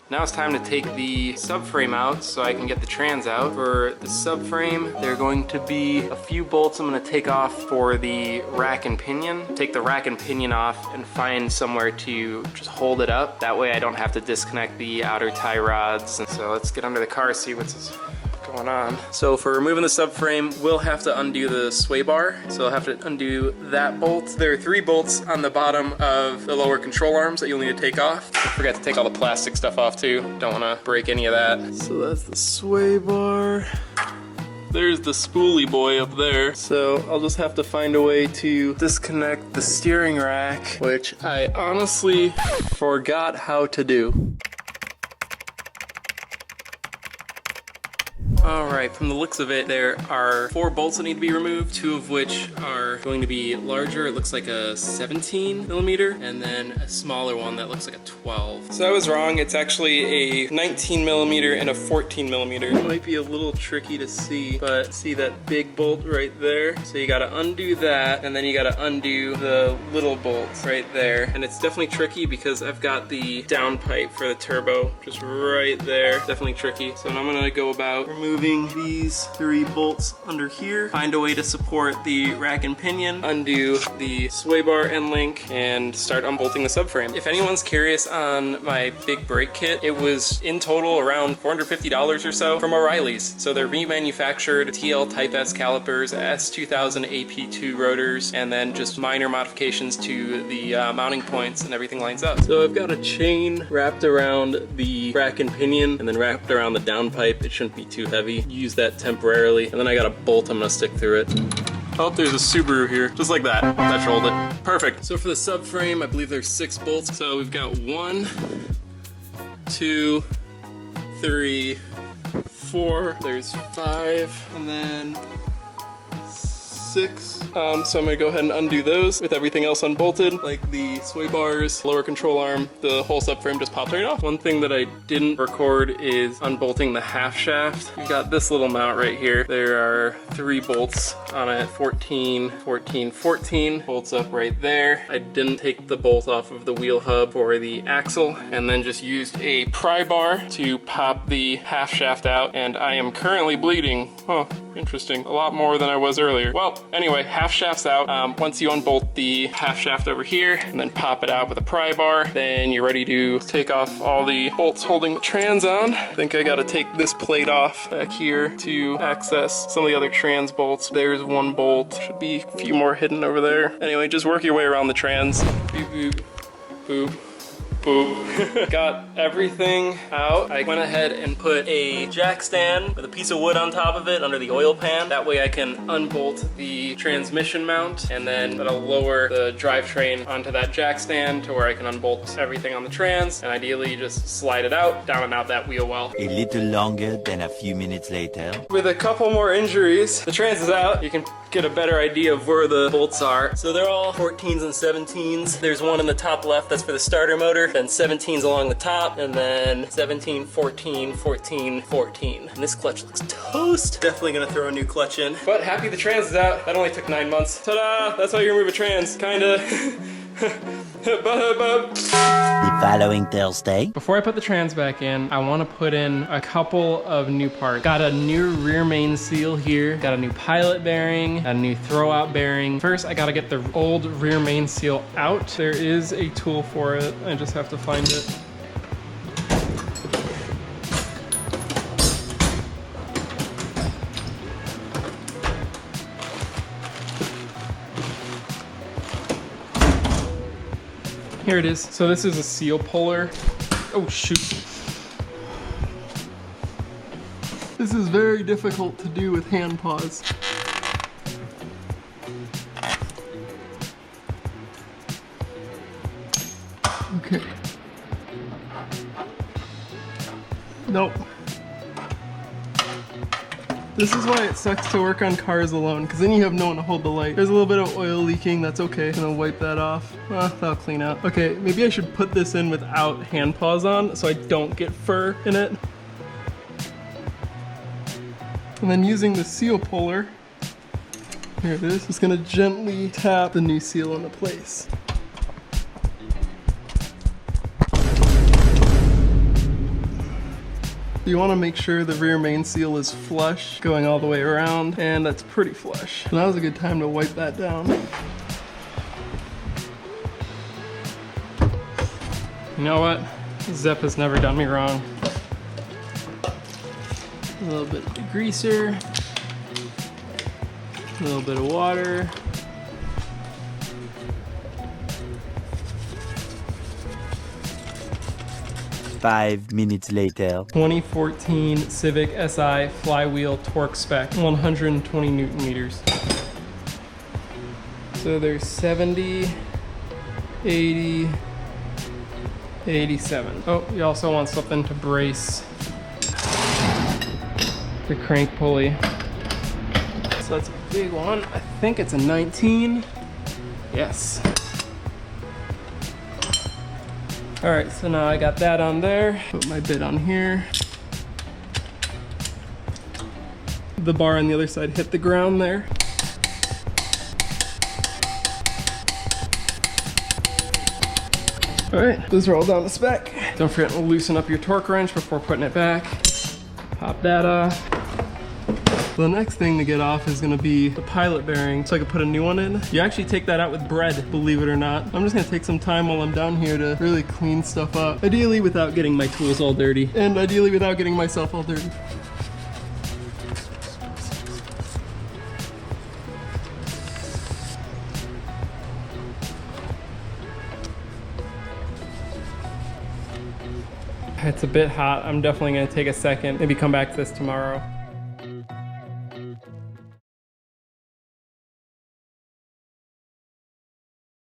Now it's time to take the subframe out so I can get the trans out. For the subframe, there are going to be a few bolts I'm going to take off for the rack and pinion. Take the rack and pinion off and find somewhere to just hold it up. That way I don't have to disconnect the outer tie rods. And so let's get under the car, see what's going on. So for removing the subframe, we'll have to undo the sway bar. So I'll have to undo that bolt. There are 3 bolts on the bottom of the lower control arms that you'll need to take off. I forgot to take all the plastic stuff off too. Don't want to break any of that. So that's the sway bar. There's the spoolie boy up there. So I'll just have to find a way to disconnect the steering rack, which I honestly forgot how to do. Alright, from the looks of it, there are 4 bolts that need to be removed, 2 of which are going to be larger. It looks like a 17 millimeter, and then a smaller one that looks like a 12. So I was wrong, it's actually a 19 millimeter and a 14 millimeter. It might be a little tricky to see, but see that big bolt right there? So you gotta undo that, and then you gotta undo the little bolts right there. And it's definitely tricky because I've got the down pipe for the turbo just right there. Definitely tricky. So now I'm gonna go about removing these 3 bolts under here, find a way to support the rack and pinion, undo the sway bar end link, and start unbolting the subframe. If anyone's curious on my big brake kit, it was in total around $450 or so from O'Reilly's. So they're remanufactured TL Type S calipers, S2000 AP2 rotors, and then just minor modifications to the mounting points, and everything lines up. So I've got a chain wrapped around the rack and pinion and then wrapped around the down pipe. It shouldn't be too heavy. Use that temporarily, and then I got a bolt I'm gonna stick through it. Oh, there's a Subaru here, just like that. That should hold it. Perfect. So for the subframe, I believe there's 6 bolts. So we've got 1, 2, 3, 4. There's 5, and then 6. So I'm gonna go ahead and undo those with everything else unbolted, like the sway bars, lower control arm, the whole subframe just popped right off. One thing that I didn't record is unbolting the half shaft. You've got this little mount right here. There are 3 bolts on it, 14, 14, 14. Bolts up right there. I didn't take the bolt off of the wheel hub for the axle, and then just used a pry bar to pop the half shaft out, and I am currently bleeding. Huh, interesting. A lot more than I was earlier. Well, anyway, half shaft's out. Once you unbolt the half shaft over here and then pop it out with a pry bar, then you're ready to take off all the bolts holding the trans on. I think I gotta take this plate off back here to access some of the other trans bolts. There's 1 bolt. Should be a few more hidden over there. Anyway, just work your way around the trans. Boop, boop, boop. Boop. Got everything out. I went ahead and put a jack stand with a piece of wood on top of it under the oil pan. That way I can unbolt the transmission mount, and then that'll lower the drivetrain onto that jack stand to where I can unbolt everything on the trans, and ideally just slide it out, down and out that wheel well. A little longer than a few minutes later. With a couple more injuries, the trans is out. You can get a better idea of where the bolts are. So they're all 14s and 17s. There's one in the top left that's for the starter motor, then 17s along the top, and then 17, 14, 14, 14. And this clutch looks toast. Definitely gonna throw a new clutch in. But happy the trans is out. That only took 9 months. Ta-da! That's how you remove a trans. Kinda. The following Thursday. Before I put the trans back in, I want to put in a couple of new parts. Got a new rear main seal here, got a new pilot bearing, a new throwout bearing. First, I got to get the old rear main seal out. There is a tool for it. I just have to find it. Here it is. So this is a seal puller. Oh shoot. This is very difficult to do with hand paws. Okay. Nope. This is why it sucks to work on cars alone, because then you have no one to hold the light. There's a little bit of oil leaking, that's okay. I'm gonna wipe that off. That'll clean out. Okay, maybe I should put this in without hand paws on so I don't get fur in it. And then using the seal puller, here it is, just gonna gently tap the new seal into place. You want to make sure the rear main seal is flush, going all the way around, and that's pretty flush. So now's a good time to wipe that down. You know what? Zep has never done me wrong. A little bit of degreaser, a little bit of water. Five minutes later. 2014 Civic Si flywheel torque spec, 120 Newton meters. So there's 70, 80, 87. Oh, you also want something to brace the crank pulley. So that's a big one. I think it's a 19. Yes. All right, so now I got that on there. Put my bit on here. The bar on the other side hit the ground there. All right, those are all down to spec. Don't forget to loosen up your torque wrench before putting it back. Pop that off. The next thing to get off is gonna be the pilot bearing, so I can put a new one in. You actually take that out with bread, believe it or not. I'm just gonna take some time while I'm down here to really clean stuff up. Ideally without getting my tools all dirty, and ideally without getting myself all dirty. It's a bit hot. I'm definitely gonna take a second, maybe come back to this tomorrow.